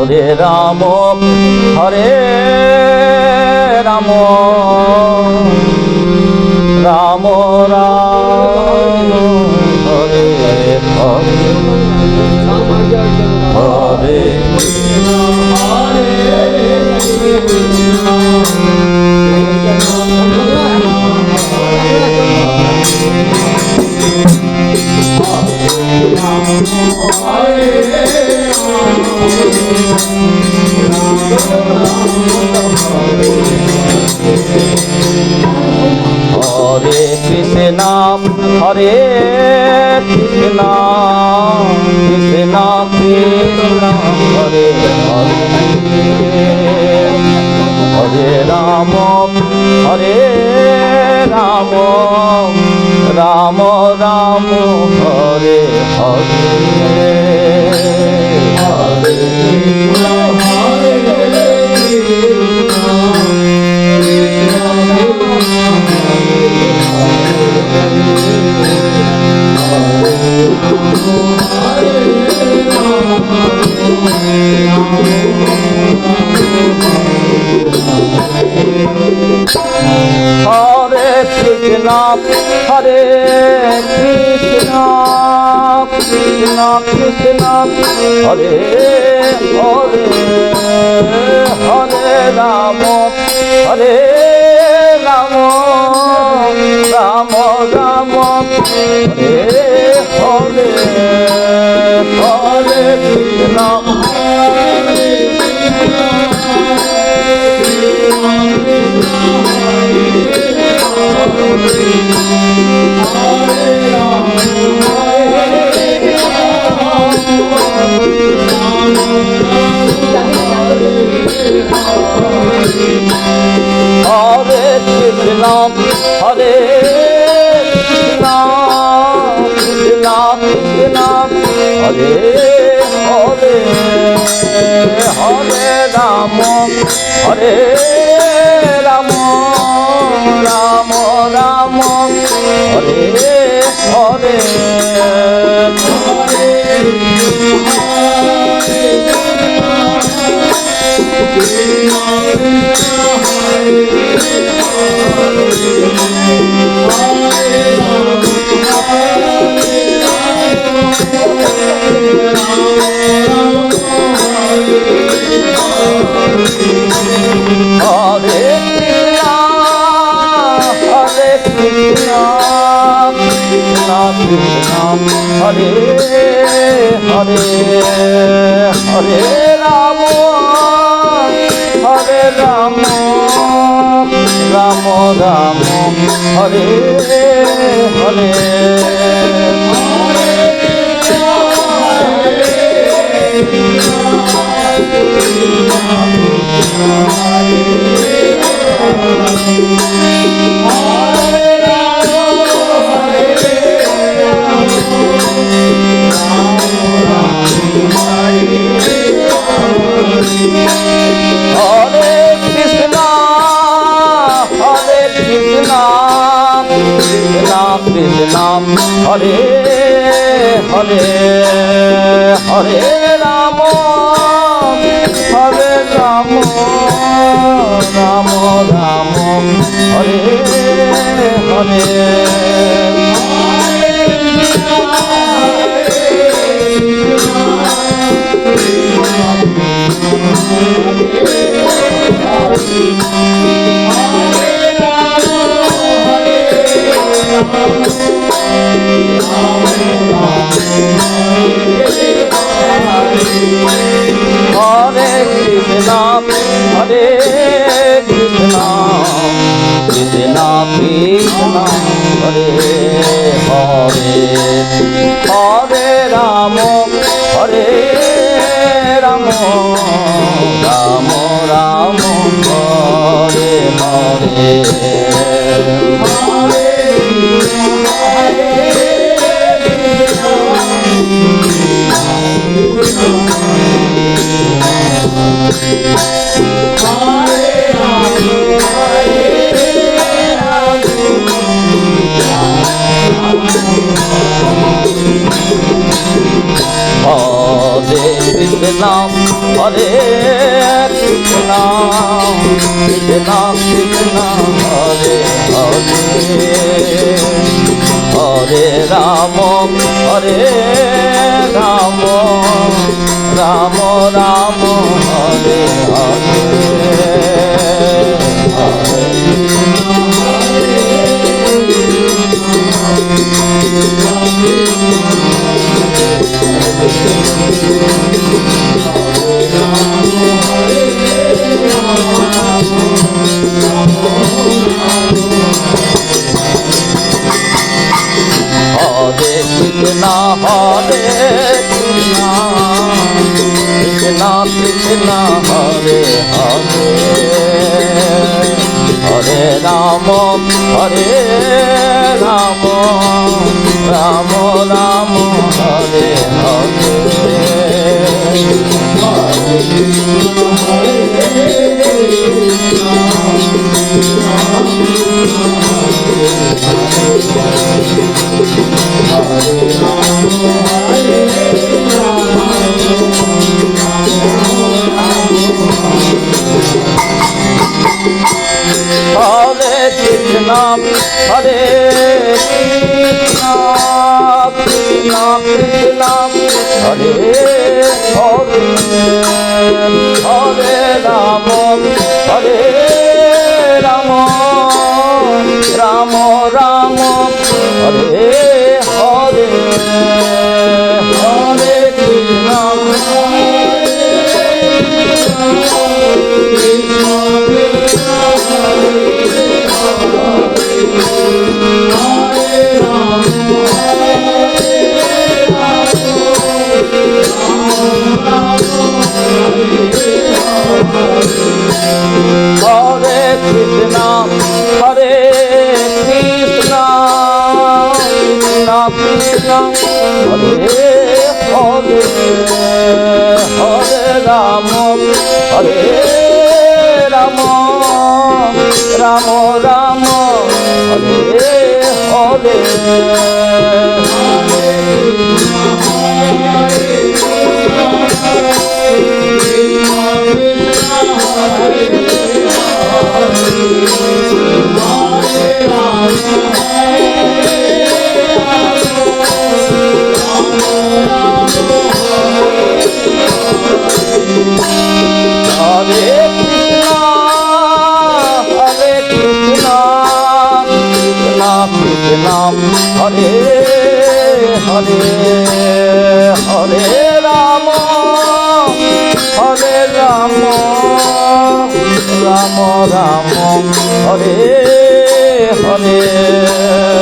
Hare Ram Hare Ram Ram Ram Hare Hare Hare Hare Krishna Hare Krishna Krishna Krishna Hare Hare Hare Ram Hare Ram Ram Ram Hare Hare Hare Hare Krishna Hare Krishna Krishna Krishna Hare Hare Hare Ram Hare Ram Ram Ram Hare Hare Hare Krishna Hare Krishna Hare Krishna Krishna Krishna Hare Hare Hare Ram Hare Ram Ram Ram Hare Hare Hare Hare Hare Ram Hare Ram Ram Ram Hare Hare Hare Krishna Hare Krishna Krishna Krishna Hare Hare Hare Ram Hare Ram Ram Ram Hare Hare Hare Krishna Hare Krishna Krishna Krishna Hare Hare Hare Ram Hare Ram Ram Ram Hare Hare Oh Krishna Hare Krishna Krishna Krishna Hare Hare Hare Ram Hare Ram Ram Ram Hare Hare Hare Krishna, Hare Krishna, Krishna Krishna, Hare Hare, Hare Rama, Hare Rama, Rama Rama, Hare Hare. Hare Krishna, Hare Krishna, Krishna Krishna, Hare Hare, Hare Rama, Hare Rama, Rama Rama, Hare Hare, Hare Krishna, Hare Krishna, Hare Krishna, Krishna Krishna, Hare Hare, Hare Rama, Hare Rama, Rama Rama, Hare Hare. Hare Hare, Hare Rama, Hare Rama, Rama Rama, Hare Hare.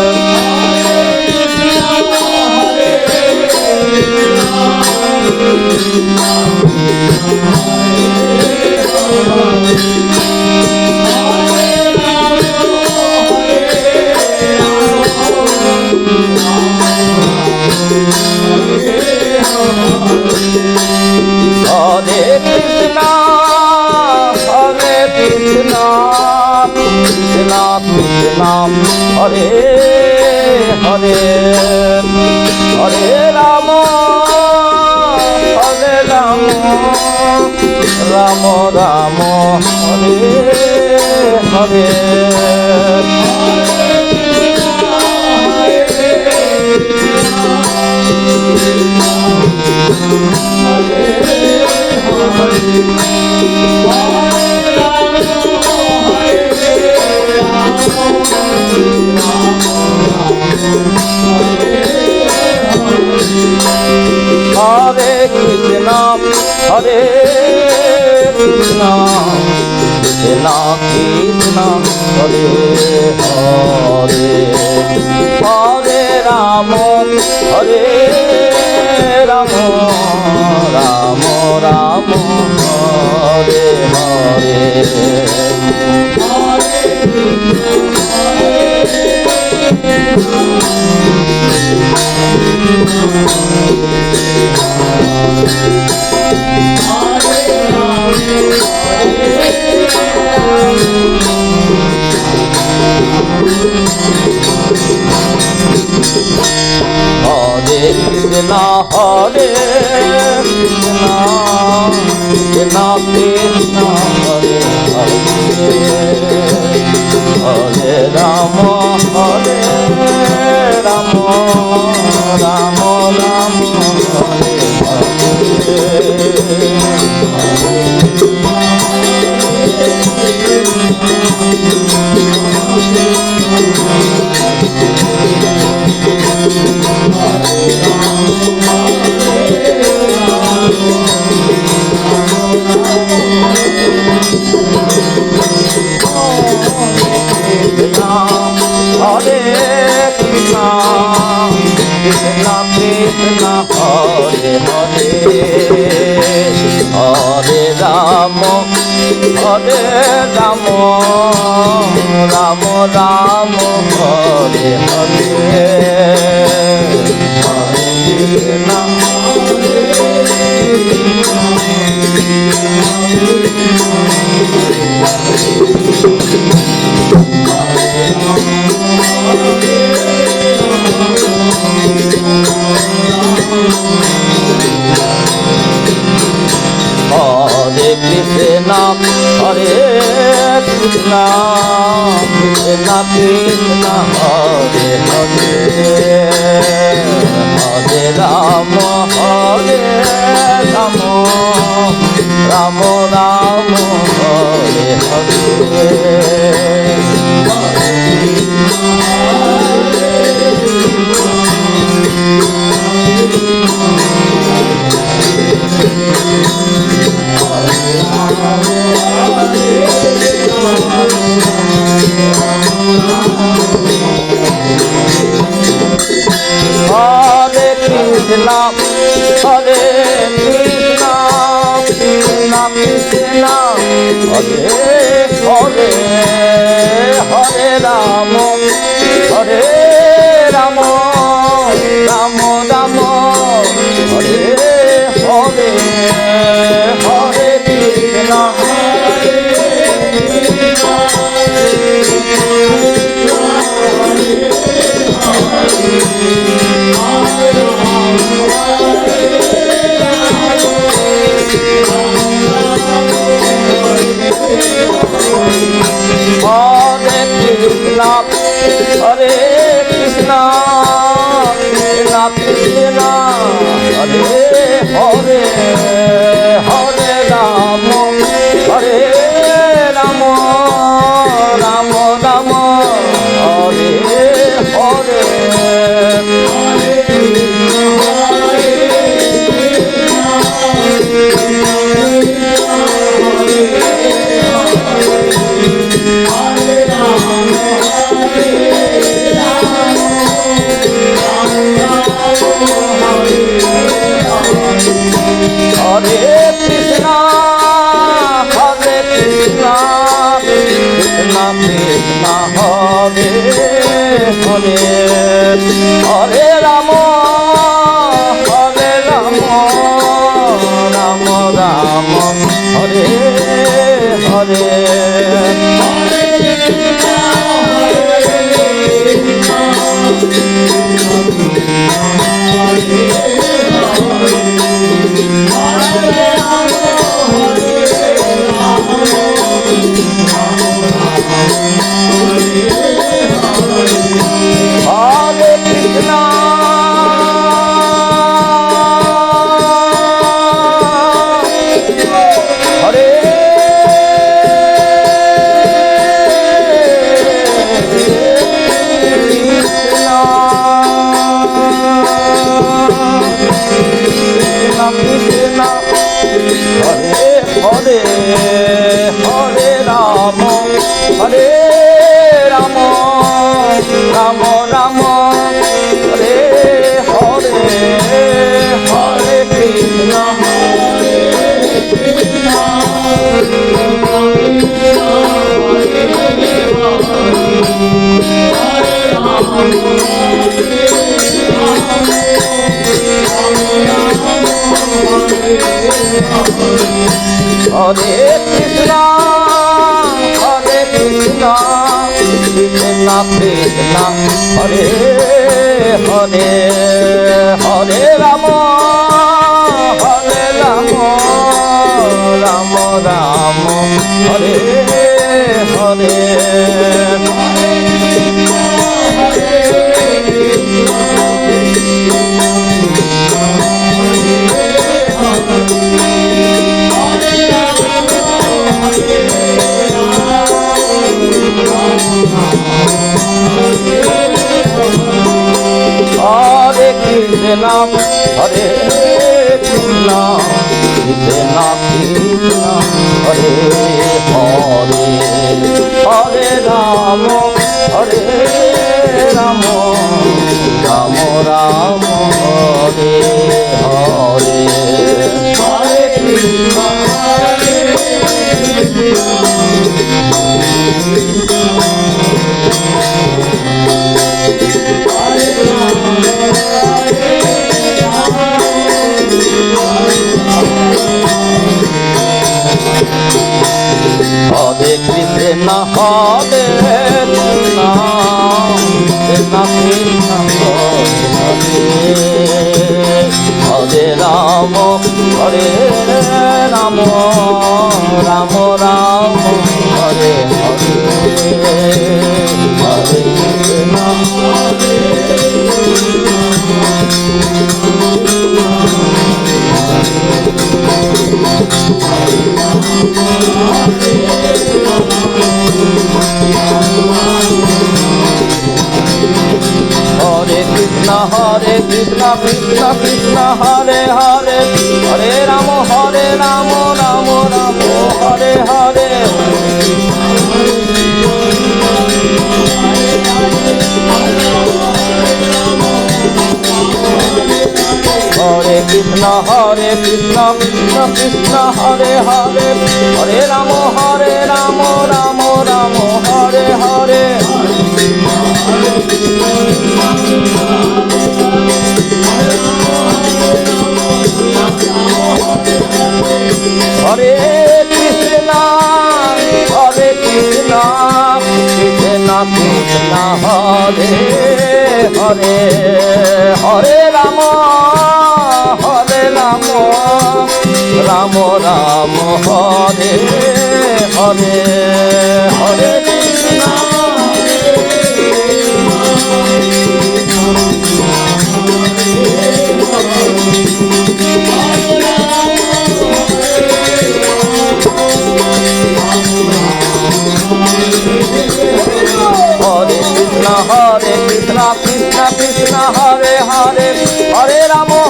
Hare Krishna, Hare Krishna, Krishna Krishna, Hare Hare, Hare Rama, Hare Rama, Rama Rama, Hare Hare. Hare Krishna, Hare Krishna, Krishna Krishna, Hare Hare, Hare Rama, Hare Rama, Rama Rama, Hare Hare. Hare Krishna, Hare Krishna Hare Hare Ram Hare Ram Ram Ram Hare Hare Krishna, Krishna Krishna, Hare Hare, Hare Rama, Hare Rama, Rama Rama, Hare Hare, Hare Krishna, Hare Krishna, Hare Krishna, Krishna Krishna, Hare Hare, Hare Rama, Hare Rama, Rama Rama, Hare Hare. Hare Krishna, Hare Krishna, Krishna Krishna, Hare Hare, Hare Rama, Hare Rama, Rama Rama, Hare Hare, Hare Krishna, Hare Krishna, Hare Krishna, Krishna Krishna, Hare Hare, Hare Rama, Hare Rama, Rama Rama, Hare Hare, Hare Krishna, Hare Krishna, Krishna Krishna, Hare Hare, Hare Rama, Hare Rama, Rama Rama, Hare Hare, Hare Krishna, Hare Krishna, Hare Rama, Rama Rama, Hare Hare, Hare Krishna, Hare Krishna, Krishna Krishna, Hare Rama, Hare Krishna, Hare Krishna, Krishna Krishna, Hare Hare, Hare Rama, Hare Rama, Rama Hare Krishna, Hare Krishna, Krishna Krishna, Hare Hare, Hare Rama, Hare Rama, Rama Rama, Hare Hare, Hare Krishna, Hare Hare Krishna, Hare Krishna, Krishna Krishna, Hare Rama, Hare Rama, Rama Rama, Hare Hare, Hare Krishna, Hare Krishna, Krishna Krishna, Hare Hare, Hare Rama, Rama Rama, Hare Hare. Hare Krishna, Krishna Krishna, Hare Hare, Hare Rama, Rama Rama, Hare Hare. Hare Krishna, Krishna Krishna, Hare Hare, Hare Rama, Rama Rama, Hare Hare, Hare Krishna, Krishna Krishna, Hare Hare, Hare Rama,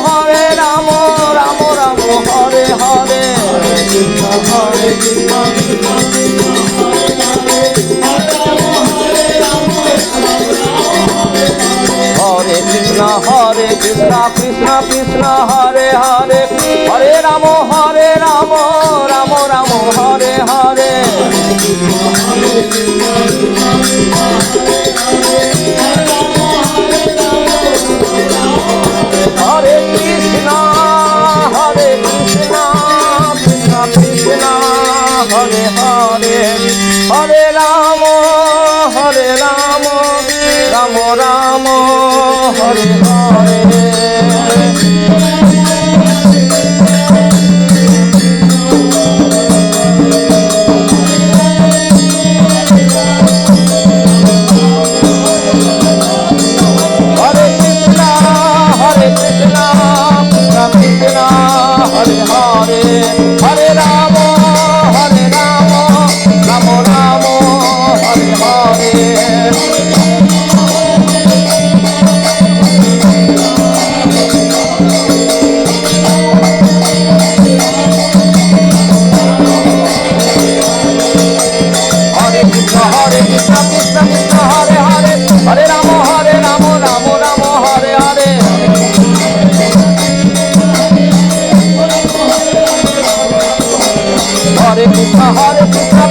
Rama Rama, Hare Hare. Hare Krishna, Krishna Krishna, Hare Hare, Hare Rama, Rama Rama, Hare Hare. Hare Krishna, Krishna Krishna, Hare Hare, Hare Rama, Rama Rama, Hare Hare. Hare Hare, Hare Rama, Rama Rama, Hare Hare. Hare Krishna, Krishna Krishna, Hare Hare, Hare Rama, Rama Rama, Hare Hare. Hare Krishna, Krishna